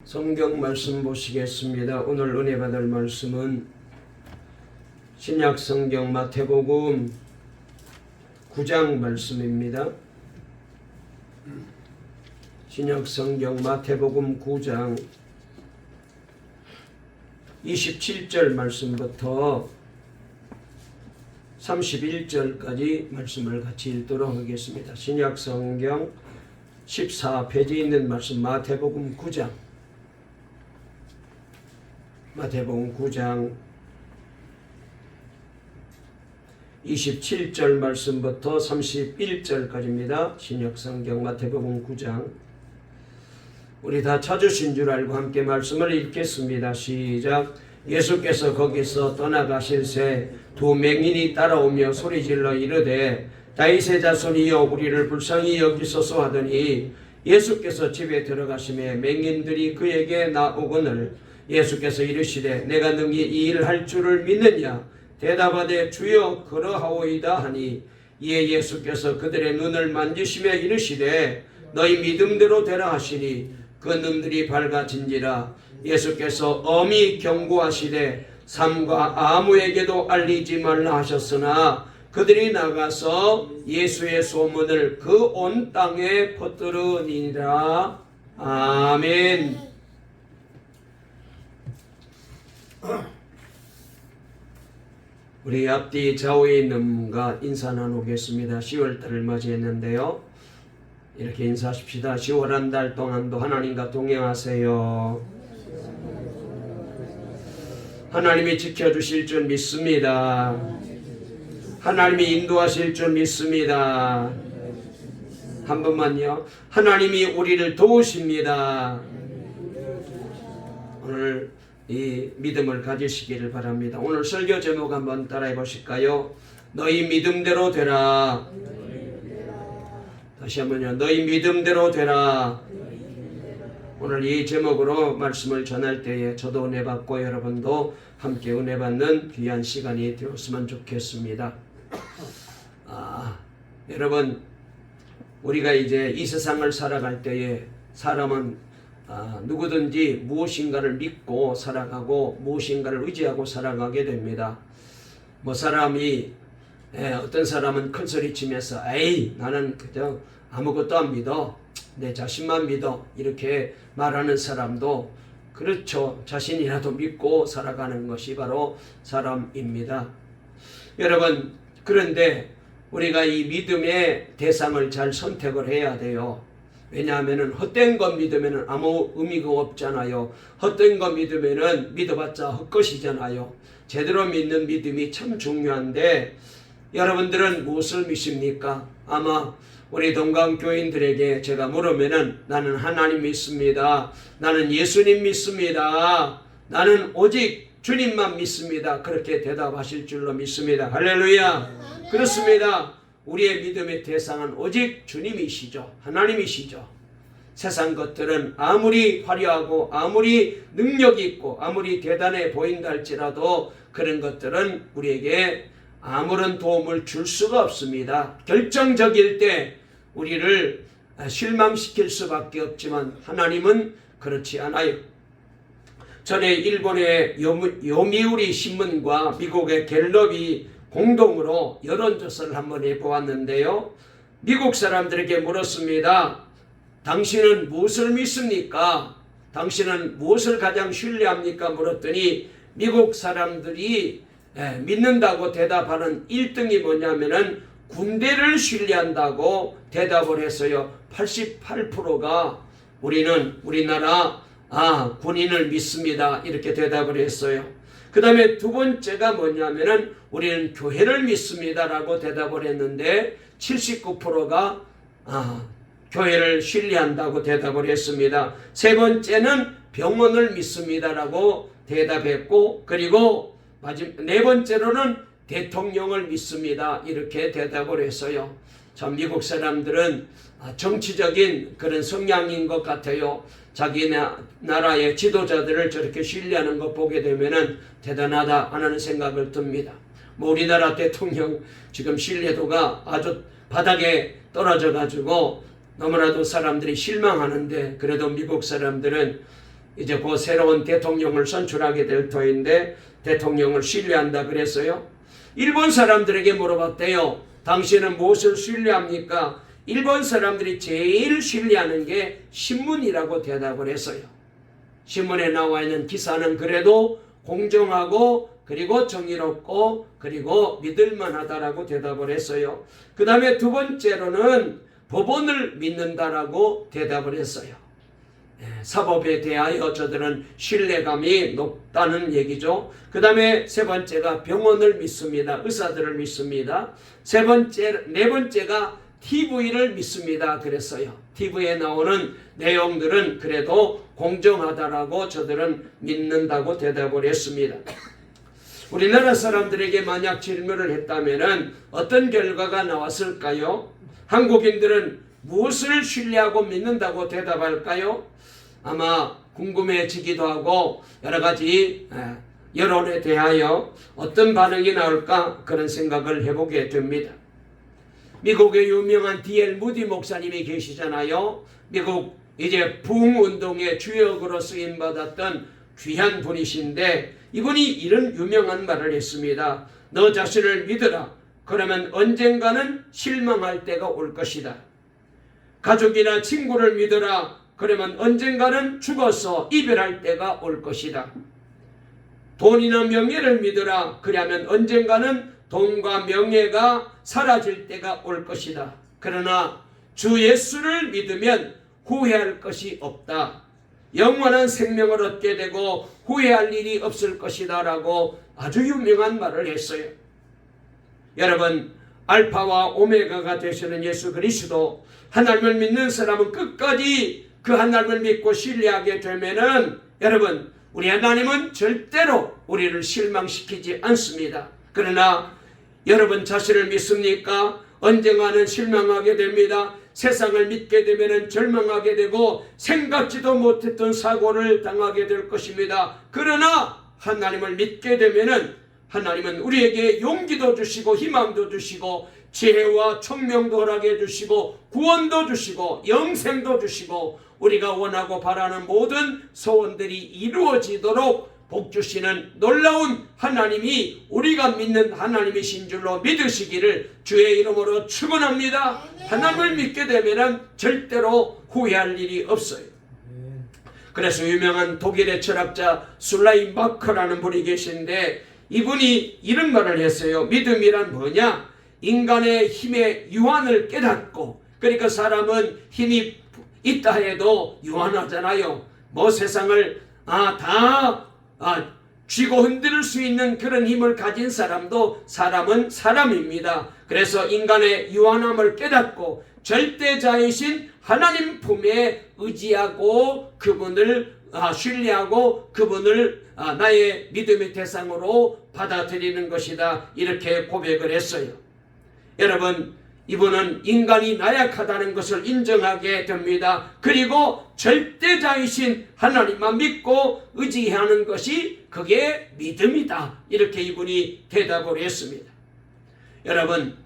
성경 말씀 보시겠습니다. 오늘 은혜 받을 말씀은 신약 성경 마태복음 9장 말씀입니다. 신약 성경 마태복음 9장 27절 말씀부터 31절까지 말씀을 같이 읽도록 하겠습니다. 신약 성경 14페이지에 있는 말씀 마태복음 9장 27절 말씀부터 31절까지입니다. 신약성경 마태복음 9장. 우리 다 찾으신 줄 알고 함께 말씀을 읽겠습니다. 시작. 예수께서 거기서 떠나가실새 두 맹인이 따라오며 소리질러 이르되 다윗의 자손이여 우리를 불쌍히 여기소서 하더니 예수께서 집에 들어가시매 맹인들이 그에게 나오거늘 예수께서 이르시되 내가 능히 이 일을 할 줄을 믿느냐 대답하되 주여 그러하오이다 하니 이에 예수께서 그들의 눈을 만지시며 이르시되 너희 믿음대로 되라 하시니 그 눈들이 밝아진지라. 예수께서 엄히 경고하시되 삼가 아무에게도 알리지 말라 하셨으나 그들이 나가서 예수의 소문을 그 온 땅에 퍼뜨리니라. 아멘. 우리 앞뒤 좌우에 있는 분과 인사 나누겠습니다. 10월달을 맞이했는데요. 이렇게 인사하십시다. 10월 한 달 동안도 하나님과 동행하세요. 하나님이 지켜주실 줄 믿습니다. 하나님이 인도하실 줄 믿습니다. 한 번만요. 하나님이 우리를 도우십니다. 오늘 이 믿음을 가지시기를 바랍니다. 오늘 설교 제목 한번 따라해 보실까요? 너희 믿음대로 되라. 다시 한번요. 너희 믿음대로 되라. 오늘 이 제목으로 말씀을 전할 때에 저도 은혜 받고 여러분도 함께 은혜 받는 귀한 시간이 되었으면 좋겠습니다. 여러분, 우리가 이제 이 세상을 살아갈 때에 사람은 누구든지 무엇인가를 믿고 살아가고 무엇인가를 의지하고 살아가게 됩니다. 사람이 어떤 사람은 큰 소리 치면서 에이 나는 그저 아무것도 안 믿어, 내 자신만 믿어, 이렇게 말하는 사람도 그렇죠. 자신이라도 믿고 살아가는 것이 바로 사람입니다. 여러분, 그런데 우리가 이 믿음의 대상을 잘 선택을 해야 돼요. 왜냐하면 헛된 것 믿으면 아무 의미가 없잖아요. 헛된 것 믿으면 믿어봤자 헛것이잖아요. 제대로 믿는 믿음이 참 중요한데 여러분들은 무엇을 믿습니까? 아마 우리 동강교인들에게 제가 물으면은 나는 하나님 믿습니다. 나는 예수님 믿습니다. 나는 오직 주님만 믿습니다. 그렇게 대답하실 줄로 믿습니다. 할렐루야. 그렇습니다. 우리의 믿음의 대상은 오직 주님이시죠. 하나님이시죠. 세상 것들은 아무리 화려하고 아무리 능력이 있고 아무리 대단해 보인다 할지라도 그런 것들은 우리에게 아무런 도움을 줄 수가 없습니다. 결정적일 때 우리를 실망시킬 수밖에 없지만 하나님은 그렇지 않아요. 전에 일본의 요미우리 신문과 미국의 갤럽이 공동으로 여론조사를 한번 해보았는데요. 미국 사람들에게 물었습니다. 당신은 무엇을 믿습니까? 당신은 무엇을 가장 신뢰합니까? 물었더니 미국 사람들이 믿는다고 대답하는 1등이 뭐냐면은 군대를 신뢰한다고 대답을 했어요. 88%가 우리나라 군인을 믿습니다. 이렇게 대답을 했어요. 그 다음에 두 번째가 뭐냐면은 우리는 교회를 믿습니다라고 대답을 했는데 79%가 교회를 신뢰한다고 대답을 했습니다. 세 번째는 병원을 믿습니다라고 대답했고, 그리고 네 번째로는 대통령을 믿습니다. 이렇게 대답을 했어요. 참 미국 사람들은 정치적인 그런 성향인 것 같아요. 자기 나라의 지도자들을 저렇게 신뢰하는 것 보게 되면은 대단하다 하는 생각을 듭니다. 우리나라 대통령 지금 신뢰도가 아주 바닥에 떨어져 가지고 너무나도 사람들이 실망하는데, 그래도 미국 사람들은 이제 그 새로운 대통령을 선출하게 될 터인데 대통령을 신뢰한다 그랬어요. 일본 사람들에게 물어봤대요. 당신은 무엇을 신뢰합니까? 일본 사람들이 제일 신뢰하는 게 신문이라고 대답을 했어요. 신문에 나와 있는 기사는 그래도 공정하고 그리고 정의롭고 그리고 믿을만하다라고 대답을 했어요. 그 다음에 두 번째로는 법원을 믿는다라고 대답을 했어요. 사법에 대하여 저들은 신뢰감이 높다는 얘기죠. 그 다음에 세 번째가 병원을 믿습니다. 의사들을 믿습니다. 네 번째가 TV를 믿습니다. 그랬어요. TV에 나오는 내용들은 그래도 공정하다라고 저들은 믿는다고 대답을 했습니다. 우리나라 사람들에게 만약 질문을 했다면 어떤 결과가 나왔을까요? 한국인들은 무엇을 신뢰하고 믿는다고 대답할까요? 아마 궁금해지기도 하고 여러 가지 여론에 대하여 어떤 반응이 나올까 그런 생각을 해보게 됩니다. 미국의 유명한 D.L. 무디 목사님이 계시잖아요. 미국 이제 부흥운동의 주역으로 쓰임받았던 귀한 분이신데 이분이 이런 유명한 말을 했습니다. 너 자신을 믿으라. 그러면 언젠가는 실망할 때가 올 것이다. 가족이나 친구를 믿으라. 그러면 언젠가는 죽어서 이별할 때가 올 것이다. 돈이나 명예를 믿으라. 그러면 언젠가는 돈과 명예가 사라질 때가 올 것이다. 그러나 주 예수를 믿으면 후회할 것이 없다. 영원한 생명을 얻게 되고 후회할 일이 없을 것이다 라고 아주 유명한 말을 했어요. 여러분, 알파와 오메가가 되시는 예수 그리스도, 하나님을 믿는 사람은 끝까지 그 하나님을 믿고 신뢰하게 되면은 여러분, 우리 하나님은 절대로 우리를 실망시키지 않습니다. 그러나 여러분 자신을 믿습니까? 언젠가는 실망하게 됩니다. 세상을 믿게 되면 절망하게 되고 생각지도 못했던 사고를 당하게 될 것입니다. 그러나 하나님을 믿게 되면 하나님은 우리에게 용기도 주시고 희망도 주시고 지혜와 총명도 허락해 주시고 구원도 주시고 영생도 주시고 우리가 원하고 바라는 모든 소원들이 이루어지도록 복주시는 놀라운 하나님이 우리가 믿는 하나님이신 줄로 믿으시기를 주의 이름으로 축원합니다. 하나님을 믿게 되면 절대로 후회할 일이 없어요. 그래서 유명한 독일의 철학자 술라임바커라는 분이 계신데 이분이 이런 말을 했어요. 믿음이란 뭐냐? 인간의 힘의 유한을 깨닫고, 그러니까 사람은 힘이 있다 해도 유한하잖아요. 뭐 세상을 쥐고 흔들 수 있는 그런 힘을 가진 사람도 사람은 사람입니다. 그래서 인간의 유한함을 깨닫고 절대자이신 하나님 품에 의지하고 그분을 신뢰하고 그분을 나의 믿음의 대상으로 받아들이는 것이다. 이렇게 고백을 했어요. 여러분, 이분은 인간이 나약하다는 것을 인정하게 됩니다. 그리고 절대자이신 하나님만 믿고 의지하는 것이 그게 믿음이다. 이렇게 이분이 대답을 했습니다. 여러분,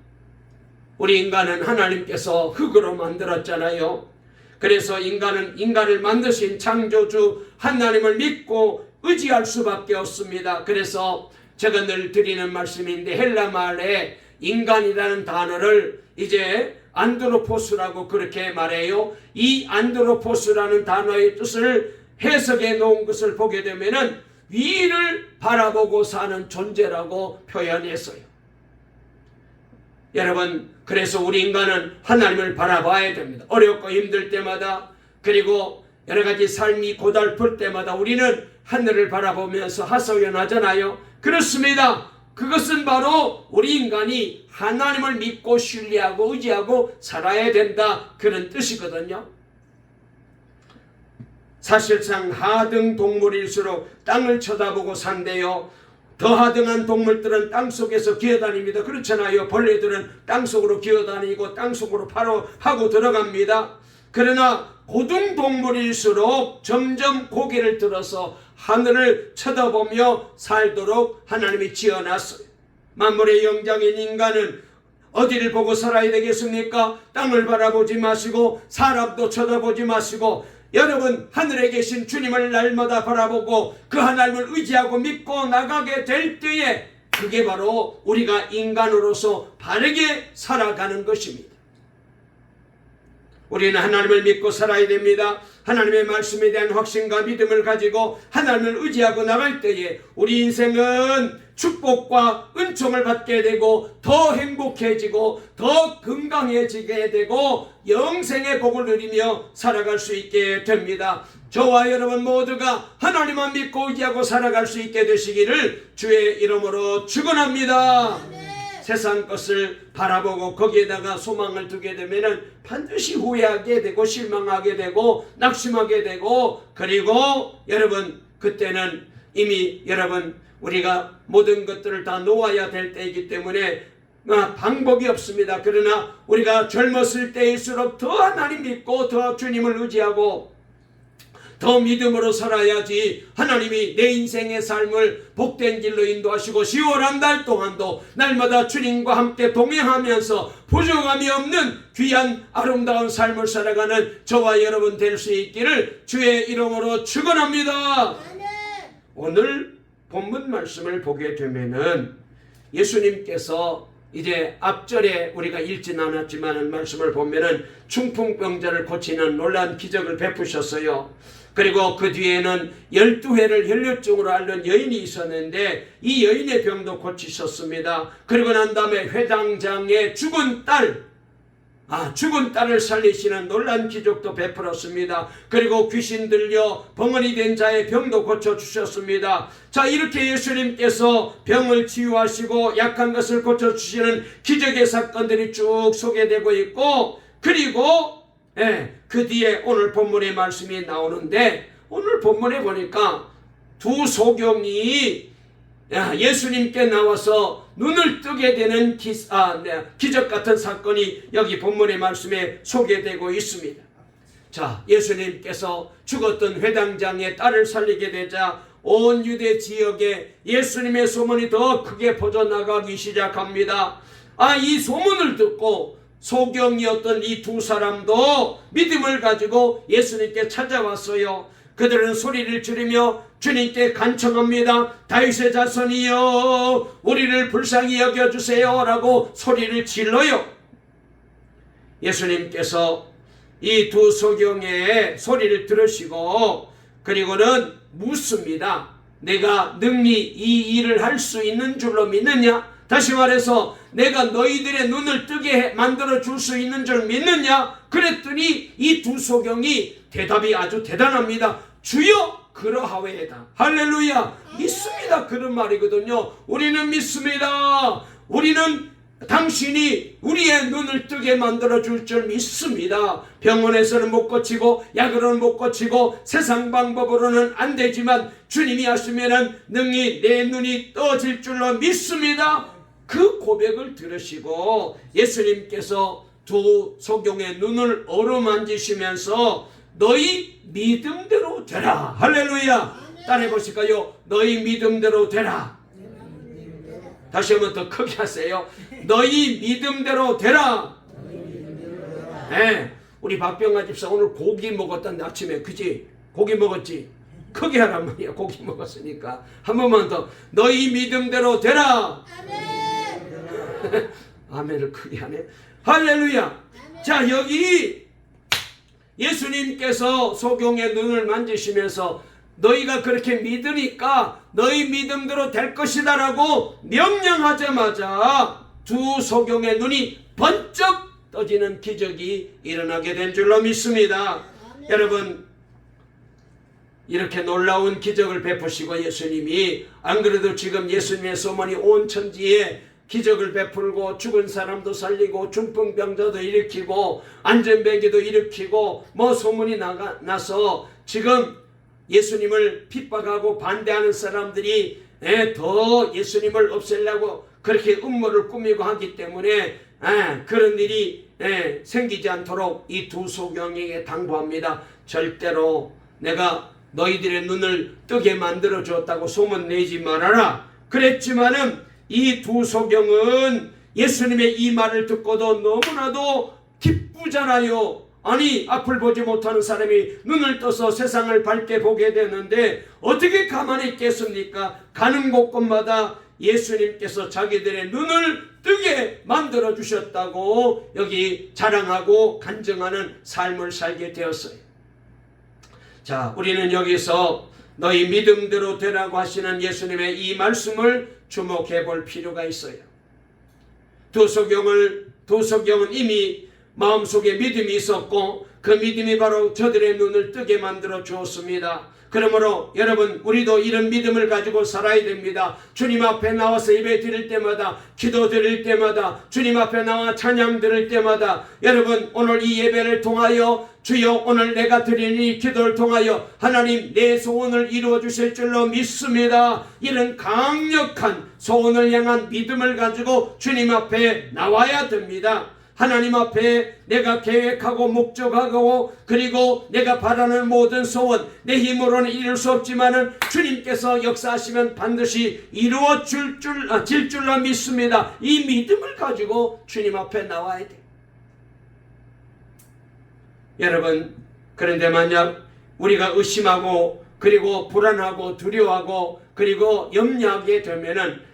우리 인간은 하나님께서 흙으로 만들었잖아요. 그래서 인간을 만드신 창조주 하나님을 믿고 의지할 수밖에 없습니다. 그래서 제가 늘 드리는 말씀인데 헬라 말에 인간이라는 단어를 이제 안드로포스라고 그렇게 말해요. 이 안드로포스라는 단어의 뜻을 해석해 놓은 것을 보게 되면은 위를 바라보고 사는 존재라고 표현했어요. 여러분, 그래서 우리 인간은 하나님을 바라봐야 됩니다. 어렵고 힘들 때마다, 그리고 여러 가지 삶이 고달플 때마다 우리는 하늘을 바라보면서 하소연하잖아요. 그렇습니다. 그것은 바로 우리 인간이 하나님을 믿고 신뢰하고 의지하고 살아야 된다, 그런 뜻이거든요. 사실상 하등 동물일수록 땅을 쳐다보고 산대요. 더 하등한 동물들은 땅속에서 기어다닙니다. 그렇잖아요. 벌레들은 땅속으로 기어다니고 땅속으로 바로 하고 들어갑니다. 그러나 고등동물일수록 점점 고개를 들어서 하늘을 쳐다보며 살도록 하나님이 지어놨어요. 만물의 영장인 인간은 어디를 보고 살아야 되겠습니까? 땅을 바라보지 마시고 사람도 쳐다보지 마시고 여러분 하늘에 계신 주님을 날마다 바라보고 그 하나님을 의지하고 믿고 나가게 될 때에 그게 바로 우리가 인간으로서 바르게 살아가는 것입니다. 우리는 하나님을 믿고 살아야 됩니다. 하나님의 말씀에 대한 확신과 믿음을 가지고 하나님을 의지하고 나갈 때에 우리 인생은 축복과 은총을 받게 되고 더 행복해지고 더 건강해지게 되고 영생의 복을 누리며 살아갈 수 있게 됩니다. 저와 여러분 모두가 하나님만 믿고 의지하고 살아갈 수 있게 되시기를 주의 이름으로 축원합니다. 세상 것을 바라보고 거기에다가 소망을 두게 되면 반드시 후회하게 되고 실망하게 되고 낙심하게 되고, 그리고 여러분 그때는 이미 여러분 우리가 모든 것들을 다 놓아야 될 때이기 때문에 방법이 없습니다. 그러나 우리가 젊었을 때일수록 더 하나님 믿고 더 주님을 의지하고 더 믿음으로 살아야지 하나님이 내 인생의 삶을 복된 길로 인도하시고 10월 한 달 동안도 날마다 주님과 함께 동행하면서 부족함이 없는 귀한 아름다운 삶을 살아가는 저와 여러분 될 수 있기를 주의 이름으로 축원합니다. 오늘 본문 말씀을 보게 되면은 예수님께서 이제 앞절에 우리가 읽진 않았지만 말씀을 보면은 중풍병자를 고치는 놀라운 기적을 베푸셨어요. 그리고 그 뒤에는 12회를 혈류증으로 앓는 여인이 있었는데 이 여인의 병도 고치셨습니다. 그리고 난 다음에 회당장의 죽은 딸을 살리시는 놀라운 기적도 베풀었습니다. 그리고 귀신 들려 벙어리 된 자의 병도 고쳐주셨습니다. 자, 이렇게 예수님께서 병을 치유하시고 약한 것을 고쳐주시는 기적의 사건들이 쭉 소개되고 있고, 그리고 그 뒤에 오늘 본문의 말씀이 나오는데, 오늘 본문에 보니까 두 소경이 예수님께 나와서 눈을 뜨게 되는 기적 같은 사건이 여기 본문의 말씀에 소개되고 있습니다. 자, 예수님께서 죽었던 회당장의 딸을 살리게 되자 온 유대 지역에 예수님의 소문이 더 크게 퍼져나가기 시작합니다. 이 소문을 듣고 소경이었던 이 두 사람도 믿음을 가지고 예수님께 찾아왔어요. 그들은 소리를 지르며 주님께 간청합니다. 다윗의 자손이여 우리를 불쌍히 여겨주세요 라고 소리를 질러요. 예수님께서 이 두 소경의 소리를 들으시고 그리고는 묻습니다. 내가 능히 이 일을 할 수 있는 줄로 믿느냐? 다시 말해서 내가 너희들의 눈을 뜨게 만들어 줄 수 있는 줄 믿느냐? 그랬더니 이 두 소경이 대답이 아주 대단합니다. 주여 그러하오이다. 할렐루야. 믿습니다. 그런 말이거든요. 우리는 믿습니다. 우리는 당신이 우리의 눈을 뜨게 만들어 줄 줄 믿습니다. 병원에서는 못 고치고 약으로는 못 고치고 세상 방법으로는 안 되지만 주님이 하시면은 능히 내 눈이 떠질 줄로 믿습니다. 그 고백을 들으시고 예수님께서 두 소경의 눈을 어루만지시면서 너희 믿음대로 되라. 할렐루야. 따라해 보실까요? 너희 믿음대로 되라. 다시 한번 더 크게 하세요. 너희 믿음대로 되라. 네, 우리 박병아 집사 오늘 고기 먹었다는데 아침에, 그지? 고기 먹었지? 크게 하란 말이야. 고기 먹었으니까. 한 번만 더. 너희 믿음대로 되라. 아멘. 아멘을 크게 하네. 할렐루야. 아멘. 자, 여기 예수님께서 소경의 눈을 만지시면서 너희가 그렇게 믿으니까 너희 믿음대로 될 것이다 라고 명령하자마자 두 소경의 눈이 번쩍 떠지는 기적이 일어나게 된 줄로 믿습니다. 여러분, 이렇게 놀라운 기적을 베푸시고 예수님이, 안 그래도 지금 예수님의 소문이 온 천지에 기적을 베풀고 죽은 사람도 살리고 중풍병자도 일으키고 안전뱅이도 일으키고 소문이 나서 지금 예수님을 핍박하고 반대하는 사람들이 더 예수님을 없애려고 그렇게 음모를 꾸미고 하기 때문에 그런 일이 생기지 않도록 이 두 소경에게 당부합니다. 절대로 내가 너희들의 눈을 뜨게 만들어 주었다고 소문내지 말아라. 그랬지만은 이 두 소경은 예수님의 이 말을 듣고도 너무나도 기쁘잖아요. 아니 앞을 보지 못하는 사람이 눈을 떠서 세상을 밝게 보게 되는데 어떻게 가만히 있겠습니까? 가는 곳곳마다 예수님께서 자기들의 눈을 뜨게 만들어 주셨다고 여기 자랑하고 간증하는 삶을 살게 되었어요. 자, 우리는 여기서 너희 믿음대로 되라고 하시는 예수님의 이 말씀을 주목해 볼 필요가 있어요. 도소경은 이미 마음속에 믿음이 있었고 그 믿음이 바로 저들의 눈을 뜨게 만들어 주었습니다. 그러므로 여러분, 우리도 이런 믿음을 가지고 살아야 됩니다. 주님 앞에 나와서 예배 드릴 때마다, 기도 드릴 때마다, 주님 앞에 나와 찬양 드릴 때마다 여러분, 오늘 이 예배를 통하여 주여 오늘 내가 드리는 이 기도를 통하여 하나님 내 소원을 이루어 주실 줄로 믿습니다. 이런 강력한 소원을 향한 믿음을 가지고 주님 앞에 나와야 됩니다. 하나님 앞에 내가 계획하고 목적하고 그리고 내가 바라는 모든 소원 내 힘으로는 이룰 수 없지만은 주님께서 역사하시면 반드시 이루어질 줄로 믿습니다. 이 믿음을 가지고 주님 앞에 나와야 돼요. 여러분, 그런데 만약 우리가 의심하고 그리고 불안하고 두려워하고 그리고 염려하게 되면은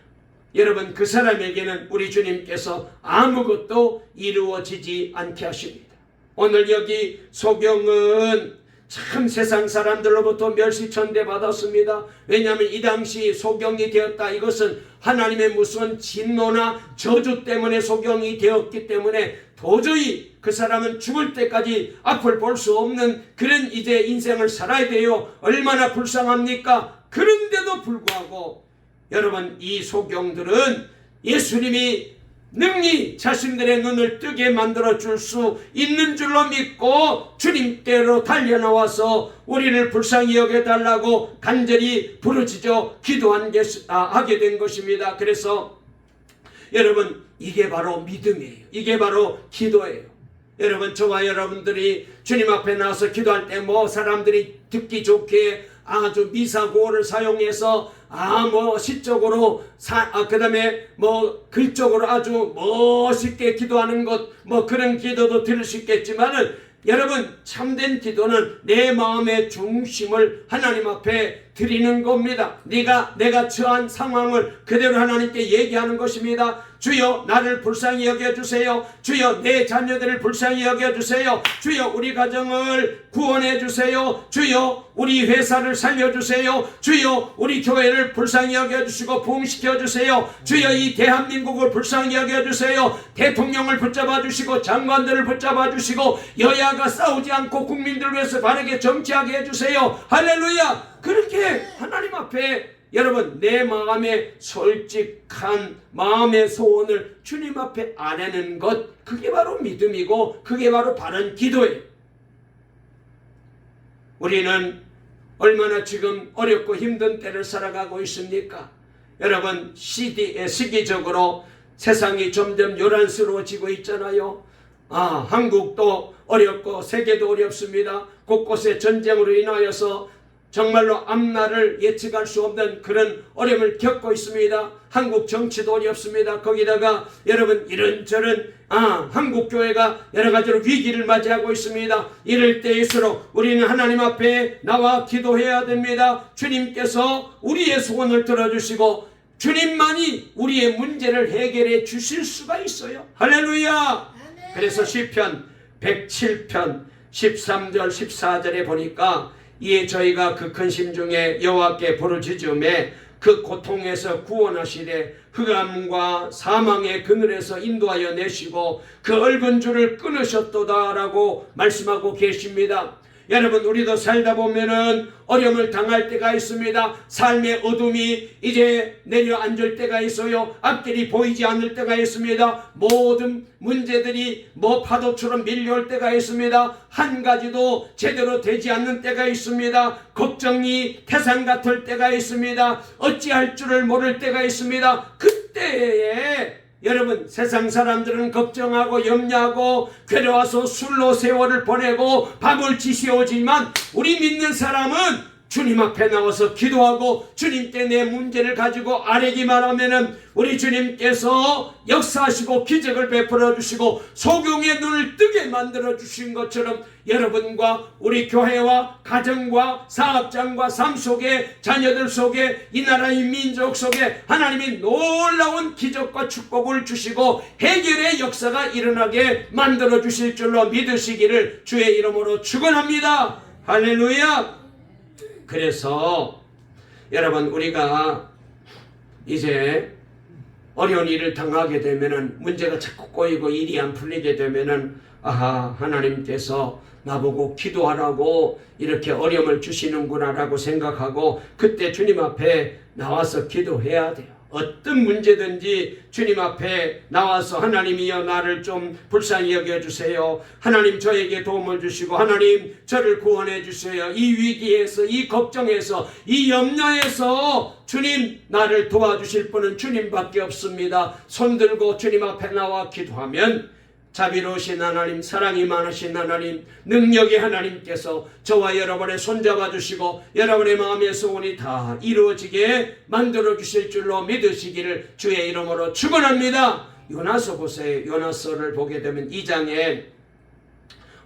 여러분, 그 사람에게는 우리 주님께서 아무것도 이루어지지 않게 하십니다. 오늘 여기 소경은 참 세상 사람들로부터 멸시천대 받았습니다. 왜냐하면 이 당시 소경이 되었다. 이것은 하나님의 무슨 진노나 저주 때문에 소경이 되었기 때문에 도저히 그 사람은 죽을 때까지 앞을 볼 수 없는 그런 이제 인생을 살아야 돼요. 얼마나 불쌍합니까? 그런데도 불구하고 여러분, 이 소경들은 예수님이 능히 자신들의 눈을 뜨게 만들어 줄 수 있는 줄로 믿고 주님께로 달려나와서 우리를 불쌍히 여겨달라고 간절히 부르짖어 하게 된 것입니다. 그래서 여러분, 이게 바로 믿음이에요. 이게 바로 기도예요. 여러분, 저와 여러분들이 주님 앞에 나와서 기도할 때 사람들이 듣기 좋게 아주 미사고를 사용해서 시적으로 그 다음에 글적으로 아주 멋있게 기도하는 것 그런 기도도 들을 수 있겠지만은 여러분, 참된 기도는 내 마음의 중심을 하나님 앞에 드리는 겁니다. 내가 처한 상황을 그대로 하나님께 얘기하는 것입니다. 주여 나를 불쌍히 여겨주세요. 주여 내 자녀들을 불쌍히 여겨주세요. 주여 우리 가정을 구원해주세요. 주여 우리 회사를 살려주세요. 주여 우리 교회를 불쌍히 여겨주시고 부흥시켜주세요. 주여 이 대한민국을 불쌍히 여겨주세요. 대통령을 붙잡아주시고 장관들을 붙잡아주시고 여야가 싸우지 않고 국민들을 위해서 바르게 정치하게 해주세요. 할렐루야. 그렇게 하나님 앞에 여러분, 내 마음의 솔직한 마음의 소원을 주님 앞에 아뢰는 것, 그게 바로 믿음이고 그게 바로 바른 기도예요. 우리는 얼마나 지금 어렵고 힘든 때를 살아가고 있습니까? 여러분, 시기적으로 세상이 점점 요란스러워지고 있잖아요. 한국도 어렵고 세계도 어렵습니다. 곳곳에 전쟁으로 인하여서 정말로 앞날을 예측할 수 없는 그런 어려움을 겪고 있습니다. 한국 정치도 어렵습니다. 거기다가 여러분, 이런저런 한국교회가 여러 가지로 위기를 맞이하고 있습니다. 이럴 때일수록 우리는 하나님 앞에 나와 기도해야 됩니다. 주님께서 우리의 소원을 들어주시고 주님만이 우리의 문제를 해결해 주실 수가 있어요. 할렐루야. 그래서 시편 107편 13절 14절에 보니까 이에 저희가 그 큰 심중에 여호와께 부르짖음에 그 고통에서 구원하시되 흑암과 사망의 그늘에서 인도하여 내시고 그 얽은 줄을 끊으셨도다라고 말씀하고 계십니다. 여러분, 우리도 살다 보면은 어려움을 당할 때가 있습니다. 삶의 어둠이 이제 내려앉을 때가 있어요. 앞길이 보이지 않을 때가 있습니다. 모든 문제들이 파도처럼 밀려올 때가 있습니다. 한 가지도 제대로 되지 않는 때가 있습니다. 걱정이 태산 같을 때가 있습니다. 어찌할 줄을 모를 때가 있습니다. 그때에 여러분, 세상 사람들은 걱정하고 염려하고 괴로워서 술로 세월을 보내고 밤을 지새우지만 우리 믿는 사람은 주님 앞에 나와서 기도하고 주님께 내 문제를 가지고 아뢰기만 하면은 우리 주님께서 역사하시고 기적을 베풀어 주시고 소경의 눈을 뜨게 만들어 주신 것처럼 여러분과 우리 교회와 가정과 사업장과 삶 속에 자녀들 속에 이 나라의 민족 속에 하나님이 놀라운 기적과 축복을 주시고 해결의 역사가 일어나게 만들어 주실 줄로 믿으시기를 주의 이름으로 축원합니다. 할렐루야. 그래서 여러분, 우리가 이제 어려운 일을 당하게 되면은, 문제가 자꾸 꼬이고 일이 안 풀리게 되면은, 아하, 하나님께서 나보고 기도하라고 이렇게 어려움을 주시는구나 라고 생각하고 그때 주님 앞에 나와서 기도해야 돼요. 어떤 문제든지 주님 앞에 나와서 하나님이여 나를 좀 불쌍히 여겨주세요. 하나님 저에게 도움을 주시고 하나님 저를 구원해 주세요. 이 위기에서, 이 걱정에서, 이 염려에서 주님 나를 도와주실 분은 주님밖에 없습니다. 손들고 주님 앞에 나와 기도하면 자비로우신 하나님, 사랑이 많으신 하나님, 능력의 하나님께서 저와 여러분의 손잡아 주시고 여러분의 마음의 소원이 다 이루어지게 만들어 주실 줄로 믿으시기를 주의 이름으로 축원합니다. 요나서 보세요. 요나서를 보게 되면 2장에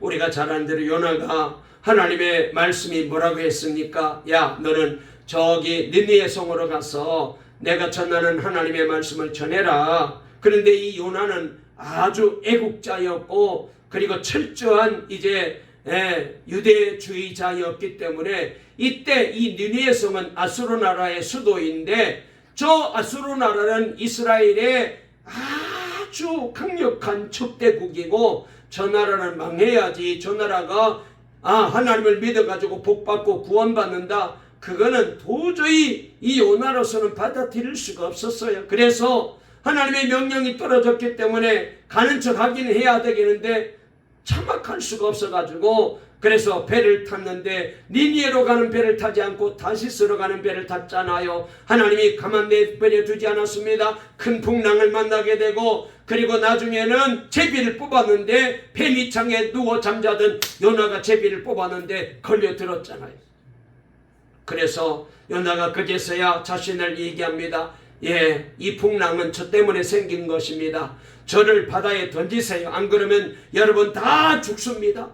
우리가 잘 아는 대로 요나가 하나님의 말씀이 뭐라고 했습니까? 야, 너는 저기 니느웨 성으로 가서 내가 전하는 하나님의 말씀을 전해라. 그런데 이 요나는 아주 애국자였고 그리고 철저한 이제 유대주의자였기 때문에 이때 이 니느웨 성은 아수르 나라의 수도인데 저 아수르 나라는 이스라엘의 아주 강력한 척대국이고 저 나라는 망해야지, 저 나라가 하나님을 믿어가지고 복받고 구원받는다, 그거는 도저히 이 요나로서는 받아들일 수가 없었어요. 그래서 하나님의 명령이 떨어졌기 때문에 가는 척 하긴 해야 되겠는데 참악할 수가 없어가지고 그래서 배를 탔는데 니느웨로 가는 배를 타지 않고 다시스로 가는 배를 탔잖아요. 하나님이 가만 내버려 두지 않았습니다. 큰 풍랑을 만나게 되고 그리고 나중에는 제비를 뽑았는데 배 밑창에 누워 잠자던 요나가 제비를 뽑았는데 걸려들었잖아요. 그래서 요나가 그제서야 자신을 얘기합니다. 이 풍랑은 저 때문에 생긴 것입니다. 저를 바다에 던지세요. 안 그러면 여러분 다 죽습니다.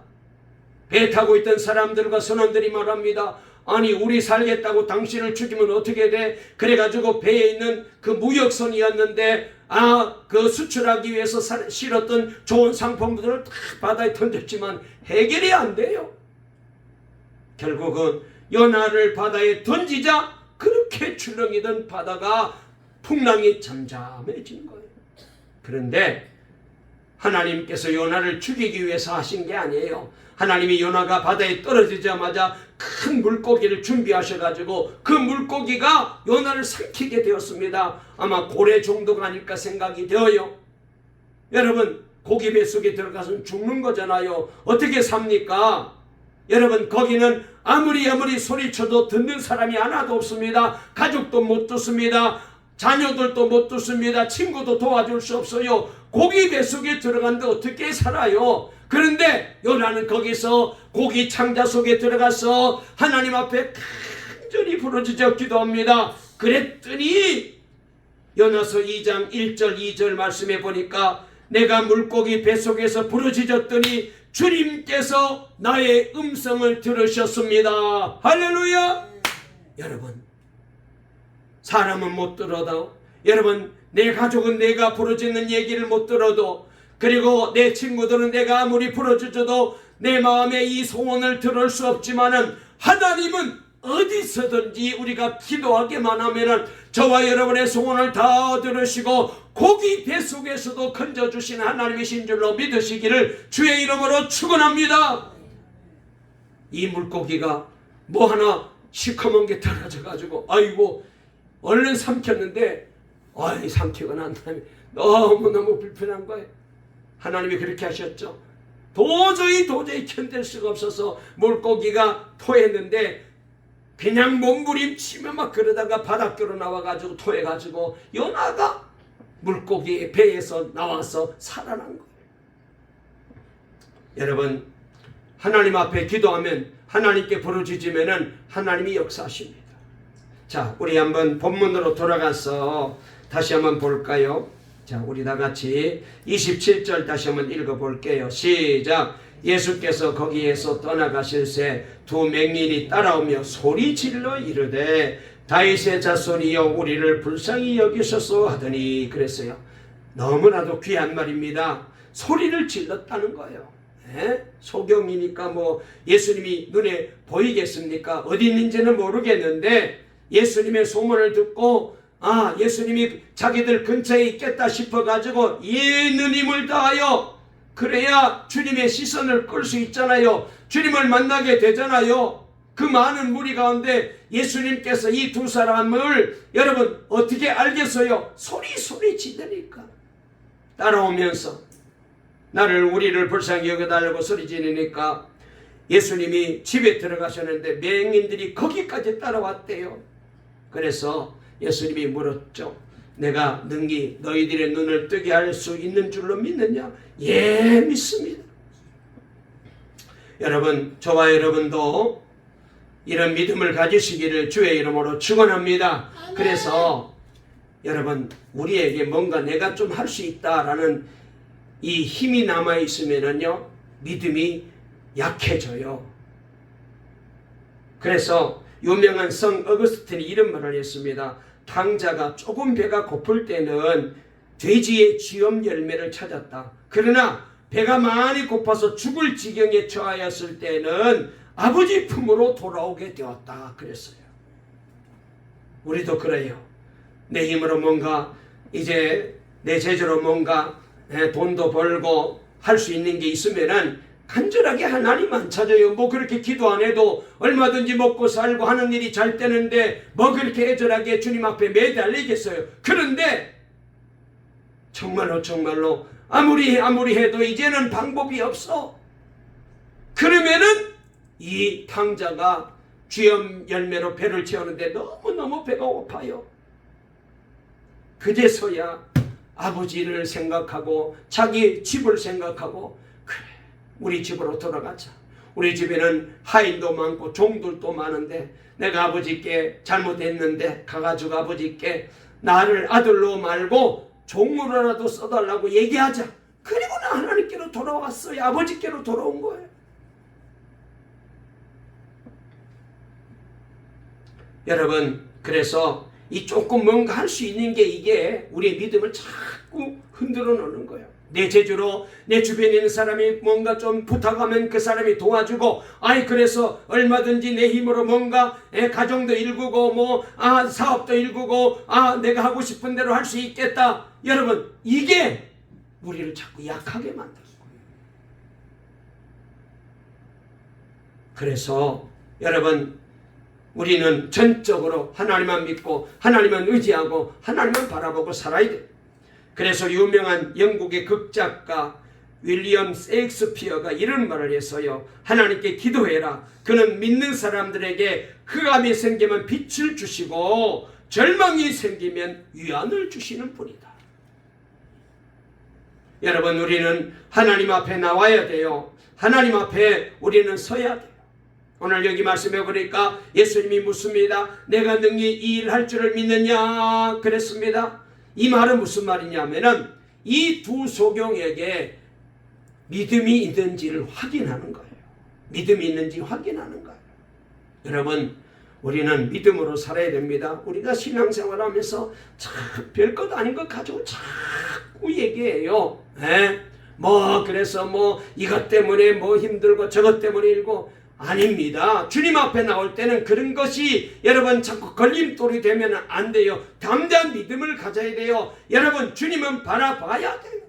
배 타고 있던 사람들과 선원들이 말합니다. 아니, 우리 살겠다고 당신을 죽이면 어떻게 돼? 그래가지고 배에 있는 그 무역선이었는데 그 수출하기 위해서 실었던 좋은 상품들을 다 바다에 던졌지만 해결이 안 돼요. 결국은 요나를 바다에 던지자 그렇게 출렁이던 바다가 풍랑이 잠잠해진 거예요. 그런데 하나님께서 요나를 죽이기 위해서 하신 게 아니에요. 하나님이 요나가 바다에 떨어지자마자 큰 물고기를 준비하셔가지고 그 물고기가 요나를 삼키게 되었습니다. 아마 고래 정도가 아닐까 생각이 되어요. 여러분, 고기 뱃속에 들어가서는 죽는 거잖아요. 어떻게 삽니까? 여러분, 거기는 아무리 소리쳐도 듣는 사람이 하나도 없습니다. 가족도 못 듣습니다. 자녀들도 못 듣습니다. 친구도 도와줄 수 없어요. 고기 뱃속에 들어갔는데 어떻게 살아요? 그런데 요나는 거기서 고기 창자 속에 들어가서 하나님 앞에 간절히 부르짖어 기도합니다. 그랬더니 요나서 2장 1절 2절 말씀해 보니까 내가 물고기 뱃속에서 부르짖었더니 주님께서 나의 음성을 들으셨습니다. 할렐루야. 여러분, 사람은 못 들어도, 여러분, 내 가족은 내가 부르짖는 얘기를 못 들어도, 그리고 내 친구들은 내가 아무리 부르짖어도 내 마음의 이 소원을 들을 수 없지만은 하나님은 어디서든지 우리가 기도하기만 하면은 저와 여러분의 소원을 다 들으시고 고기 뱃속에서도 건져주신 하나님이신 줄로 믿으시기를 주의 이름으로 축원합니다. 이 물고기가 뭐 하나 시커먼 게 떨어져가지고 아이고 얼른 삼켰는데 삼키고 난 다음에 너무너무 불편한 거예요. 하나님이 그렇게 하셨죠. 도저히 견딜 수가 없어서 물고기가 토했는데 그냥 몸부림치며 막 그러다가 바닷가로 나와가지고 토해가지고 요나가 물고기 배에서 나와서 살아난 거예요. 여러분, 하나님 앞에 기도하면 하나님께 부르짖으면 하나님이 역사하십니다. 자, 우리 한번 본문으로 돌아가서 다시 한번 볼까요? 자, 우리 다 같이 27절 다시 한번 읽어볼게요. 시작. 예수께서 거기에서 떠나가실새 두 맹인이 따라오며 소리질러 이르되 다윗의 자손이여 우리를 불쌍히 여기소서 하더니 그랬어요. 너무나도 귀한 말입니다. 소리를 질렀다는 거예요. 소경이니까 뭐 예수님이 눈에 보이겠습니까? 어디 있는지는 모르겠는데 예수님의 소문을 듣고 예수님이 자기들 근처에 있겠다 싶어가지고 있는 힘을 다하여 그래야 주님의 시선을 끌 수 있잖아요. 주님을 만나게 되잖아요. 그 많은 무리 가운데 예수님께서 이 두 사람을 여러분 어떻게 알겠어요? 소리 지르니까 따라오면서 우리를 불쌍히 여겨달라고 소리 지르니까 예수님이 집에 들어가셨는데 맹인들이 거기까지 따라왔대요. 그래서 예수님이 물었죠. 내가 능히 너희들의 눈을 뜨게 할 수 있는 줄로 믿느냐? 예, 믿습니다. 여러분, 저와 여러분도 이런 믿음을 가지시기를 주의 이름으로 축원합니다. 그래서 여러분, 우리에게 뭔가 내가 좀 할 수 있다라는 이 힘이 남아있으면은요, 믿음이 약해져요. 그래서 유명한 성 어거스틴이 이런 말을 했습니다. 탕자가 조금 배가 고플 때는 돼지의 쥐엄 열매를 찾았다. 그러나 배가 많이 고파서 죽을 지경에 처하였을 때는 아버지 품으로 돌아오게 되었다. 그랬어요. 우리도 그래요. 내 힘으로 뭔가 이제 내 재주로 뭔가 돈도 벌고 할 수 있는 게 있으면은 간절하게 하나님만 찾아요. 뭐 그렇게 기도 안 해도 얼마든지 먹고 살고 하는 일이 잘 되는데 뭐 그렇게 애절하게 주님 앞에 매달리겠어요. 그런데 정말로 아무리 해도 이제는 방법이 없어. 그러면은 이 탕자가 쥐엄 열매로 배를 채우는데 너무너무 배가 고파요. 그제서야 아버지를 생각하고 자기 집을 생각하고 그래, 우리 집으로 돌아가자. 우리 집에는 하인도 많고 종들도 많은데 내가 아버지께 잘못했는데 가가지고 아버지께 나를 아들로 말고 종으로라도 써달라고 얘기하자. 그리고 나 하나님께로 돌아왔어요. 아버지께로 돌아온 거예요. 여러분, 그래서 이 조금 뭔가 할 수 있는 게 이게 우리의 믿음을 자꾸 흔들어 놓는 거예요. 내 재주로 내 주변에 있는 사람이 뭔가 좀 부탁하면 그 사람이 도와주고 그래서 얼마든지 내 힘으로 뭔가 가정도 일구고 사업도 일구고 내가 하고 싶은 대로 할 수 있겠다. 여러분, 이게 우리를 자꾸 약하게 만드는 거예요. 그래서 여러분, 우리는 전적으로 하나님만 믿고 하나님만 의지하고 하나님만 바라보고 살아야 돼요. 그래서 유명한 영국의 극작가 윌리엄 셰익스피어가 이런 말을 했어요. 하나님께 기도해라. 그는 믿는 사람들에게 흑암이 생기면 빛을 주시고 절망이 생기면 위안을 주시는 분이다. 여러분, 우리는 하나님 앞에 나와야 돼요. 하나님 앞에 우리는 서야 돼요. 오늘 여기 말씀해 보니까 예수님이 묻습니다. 내가 능히 이 일 할 줄을 믿느냐 그랬습니다. 이 말은 무슨 말이냐면은 이 두 소경에게 믿음이 있는지를 확인하는 거예요. 믿음이 있는지 확인하는 거예요. 여러분, 우리는 믿음으로 살아야 됩니다. 우리가 신앙생활하면서 참 별것 아닌 것 가지고 자꾸 얘기해요. 그래서 이것 때문에 힘들고 저것 때문에 일고 아닙니다. 주님 앞에 나올 때는 그런 것이 여러분 자꾸 걸림돌이 되면 안 돼요. 담대한 믿음을 가져야 돼요. 여러분, 주님은 바라봐야 돼요.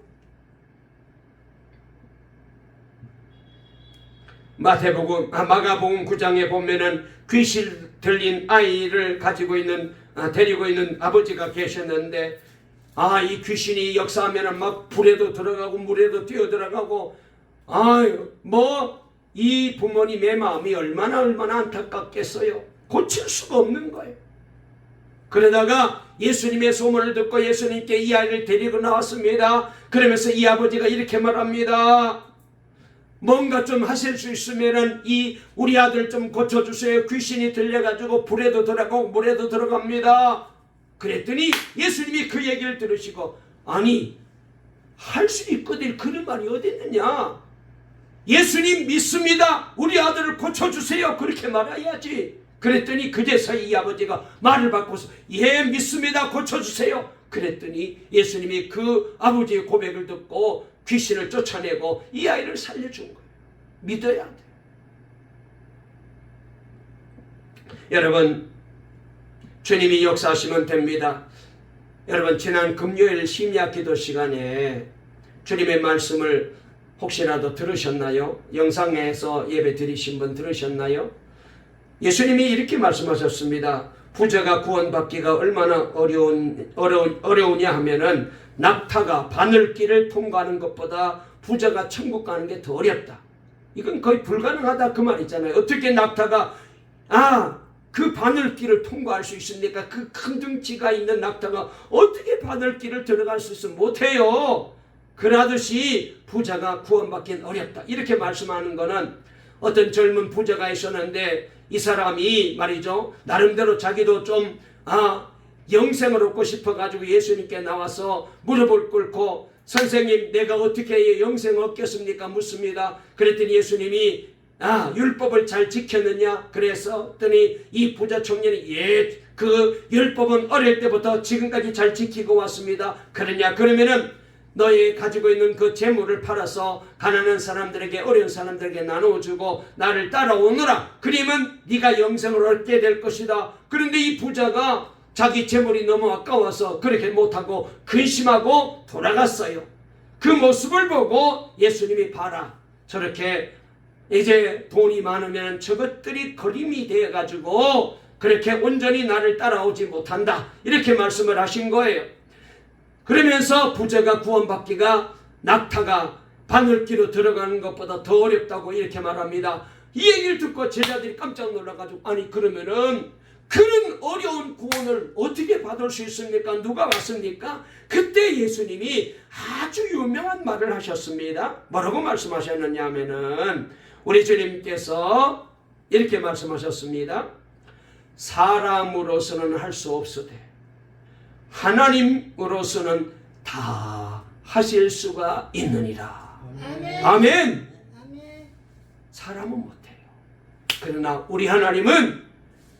마가복음 9장에 보면은 귀신 들린 아이를 가지고 있는 데리고 있는 아버지가 계셨는데 이 귀신이 역사하면은 막 불에도 들어가고 물에도 뛰어 들어가고 이 부모님의 마음이 얼마나 안타깝겠어요. 고칠 수가 없는 거예요. 그러다가 예수님의 소문을 듣고 예수님께 이 아이를 데리고 나왔습니다. 그러면서 이 아버지가 이렇게 말합니다. 뭔가 좀 하실 수 있으면은 이 우리 아들 좀 고쳐주세요. 귀신이 들려가지고 불에도 들어가고 물에도 들어갑니다. 그랬더니 예수님이 그 얘기를 들으시고, 아니 할 수 있거든 그런 말이 어디 있느냐. 예수님 믿습니다. 우리 아들을 고쳐주세요. 그렇게 말해야지. 그랬더니 그제서 이 아버지가 말을 바꿔서 예 믿습니다. 고쳐주세요. 그랬더니 예수님이 그 아버지의 고백을 듣고 귀신을 쫓아내고 이 아이를 살려준 거예요. 믿어야 돼요. 여러분, 주님이 역사하시면 됩니다. 여러분, 지난 금요일 심야 기도 시간에 주님의 말씀을 혹시라도 들으셨나요? 영상에서 예배 드리신 분 들으셨나요? 예수님이 이렇게 말씀하셨습니다. 부자가 구원받기가 얼마나 어려우냐 하면은 낙타가 바늘길을 통과하는 것보다 부자가 천국 가는 게 더 어렵다. 이건 거의 불가능하다 그 말이잖아요. 어떻게 낙타가 그 바늘길을 통과할 수 있습니까? 그 큰 등치가 있는 낙타가 어떻게 바늘길을 들어갈 수 있으면 못해요. 그러듯이 부자가 구원받기는 어렵다. 이렇게 말씀하는 거는 어떤 젊은 부자가 있었는데 이 사람이 말이죠, 나름대로 자기도 좀 영생을 얻고 싶어가지고 예수님께 나와서 무릎을 꿇고 선생님 내가 어떻게 영생을 얻겠습니까? 묻습니다. 그랬더니 예수님이 율법을 잘 지켰느냐? 그랬더니 이 부자 청년이 그 율법은 어릴 때부터 지금까지 잘 지키고 왔습니다. 그러냐? 그러면은 너희 가지고 있는 그 재물을 팔아서 가난한 사람들에게 어려운 사람들에게 나누어주고 나를 따라오너라. 그러면 네가 영생을 얻게 될 것이다. 그런데 이 부자가 자기 재물이 너무 아까워서 그렇게 못하고 근심하고 돌아갔어요. 그 모습을 보고 예수님이 봐라. 저렇게 이제 돈이 많으면 저것들이 거림이 되어가지고 그렇게 온전히 나를 따라오지 못한다. 이렇게 말씀을 하신 거예요. 그러면서 부자가 구원받기가 낙타가 바늘길로 들어가는 것보다 더 어렵다고 이렇게 말합니다. 이 얘기를 듣고 제자들이 깜짝 놀라가지고 아니 그러면은 그런 어려운 구원을 어떻게 받을 수 있습니까? 누가 왔습니까? 그때 예수님이 아주 유명한 말을 하셨습니다. 뭐라고 말씀하셨느냐 하면은 우리 주님께서 이렇게 말씀하셨습니다. 사람으로서는 할 수 없으되 하나님으로서는 다 하실 수가 있느니라. 아멘. 아멘. 사람은 못해요. 그러나 우리 하나님은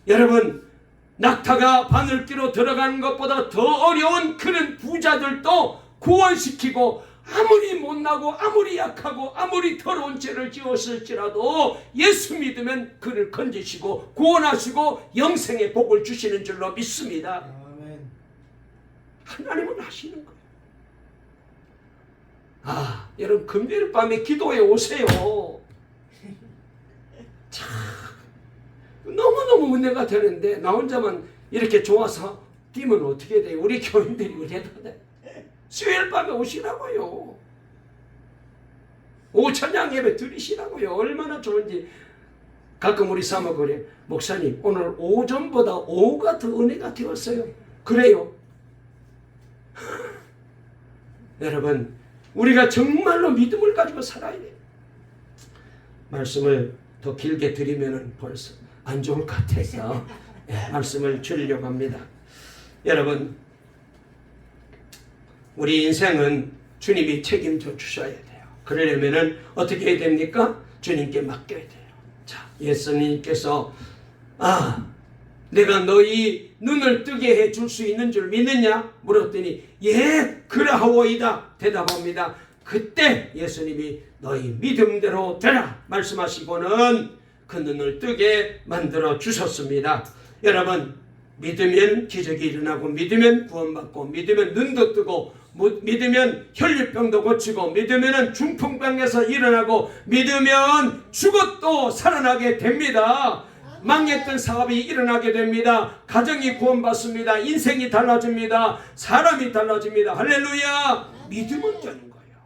여러분 낙타가 바늘길로 들어가는 것보다 더 어려운 그런 부자들도 구원시키고 아무리 못나고 아무리 약하고 아무리 더러운 죄를 지었을지라도 예수 믿으면 그를 건지시고 구원하시고 영생의 복을 주시는 줄로 믿습니다. 하나님은 하시는 거예요. 여러분 금요일 밤에 기도해 오세요. 참 너무너무 은혜가 되는데 나 혼자만 이렇게 좋아서 뛰면 어떻게 돼요? 우리 교인들이 은혜가 돼. 수요일 밤에 오시라고요. 오후 찬양 예배 드리시라고요. 얼마나 좋은지. 가끔 우리 사모 그래. 목사님 오늘 오전보다 오후가 더 은혜가 되었어요. 그래요. 여러분 우리가 정말로 믿음을 가지고 살아야 돼요. 말씀을 더 길게 드리면 벌써 안 좋을 것 같아서 말씀을 드리려고 합니다. 여러분 우리 인생은 주님이 책임져 주셔야 돼요. 그러려면 어떻게 해야 됩니까? 주님께 맡겨야 돼요. 자, 예수님께서 내가 너희 눈을 뜨게 해줄 수 있는 줄 믿느냐? 물었더니 예 그러하오이다 대답합니다. 그때 예수님이 너희 믿음대로 되라 말씀하시고는 그 눈을 뜨게 만들어 주셨습니다. 여러분 믿으면 기적이 일어나고 믿으면 구원받고 믿으면 눈도 뜨고 믿으면 혈류병도 고치고 믿으면 중풍병에서 일어나고 믿으면 죽어도 살아나게 됩니다. 망했던 사업이 일어나게 됩니다. 가정이 구원받습니다. 인생이 달라집니다. 사람이 달라집니다. 할렐루야. 믿으면 되는 거예요.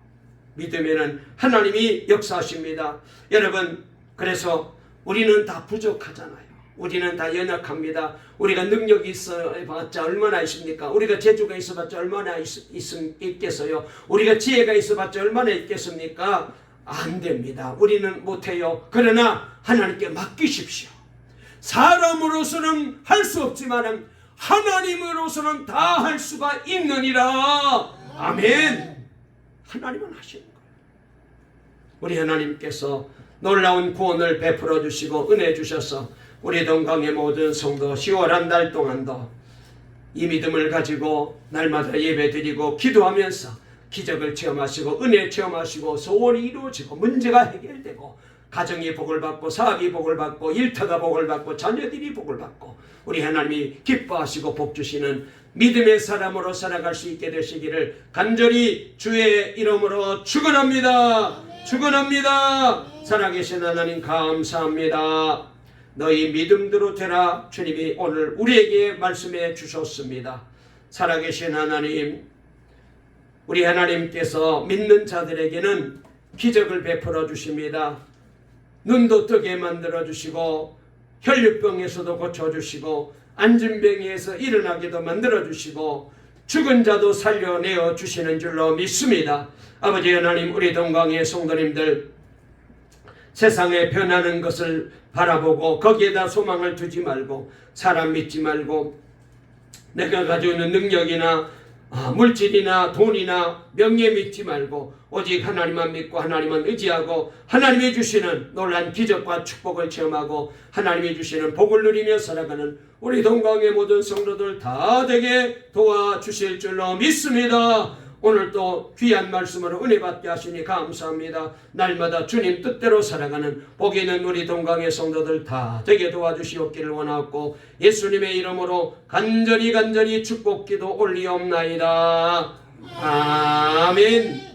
믿으면 하나님이 역사하십니다. 여러분 그래서 우리는 다 부족하잖아요. 우리는 다 연약합니다. 우리가 능력이 있어봤자 얼마나 있습니까? 우리가 재주가 있어봤자 얼마나 있겠어요? 우리가 지혜가 있어봤자 얼마나 있겠습니까? 안 됩니다. 우리는 못해요. 그러나 하나님께 맡기십시오. 사람으로서는 할 수 없지만 하나님으로서는 다 할 수가 있느니라. 아멘. 하나님은 하시는 거예요. 우리 하나님께서 놀라운 구원을 베풀어 주시고 은혜 주셔서 우리 동강의 모든 성도 10월 한 달 동안도 이 믿음을 가지고 날마다 예배드리고 기도하면서 기적을 체험하시고 은혜 체험하시고 소원이 이루어지고 문제가 해결되고 가정이 복을 받고 사업이 복을 받고 일터가 복을 받고 자녀들이 복을 받고 우리 하나님이 기뻐하시고 복 주시는 믿음의 사람으로 살아갈 수 있게 되시기를 간절히 주의 이름으로 축원합니다. 축원합니다. 살아계신 하나님 감사합니다. 너희 믿음대로 되라. 주님이 오늘 우리에게 말씀해 주셨습니다. 살아계신 하나님, 우리 하나님께서 믿는 자들에게는 기적을 베풀어 주십니다. 눈도 뜨게 만들어 주시고 혈류병에서도 고쳐주시고 안진병에서 일어나게도 만들어 주시고 죽은 자도 살려내어 주시는 줄로 믿습니다. 아버지 하나님, 우리 동강의 성도님들 세상에 변하는 것을 바라보고 거기에다 소망을 두지 말고 사람 믿지 말고 내가 가지고 있는 능력이나 물질이나 돈이나 명예 믿지 말고 오직 하나님만 믿고 하나님만 의지하고 하나님이 주시는 놀란 기적과 축복을 체험하고 하나님이 주시는 복을 누리며 살아가는 우리 동강의 모든 성도들 다 되게 도와주실 줄로 믿습니다. 오늘도 귀한 말씀으로 은혜 받게 하시니 감사합니다. 날마다 주님 뜻대로 살아가는 복 있는 우리 동강의 성도들 다 되게 도와주시옵기를 원하옵고 예수님의 이름으로 간절히 축복기도 올리옵나이다. 아멘.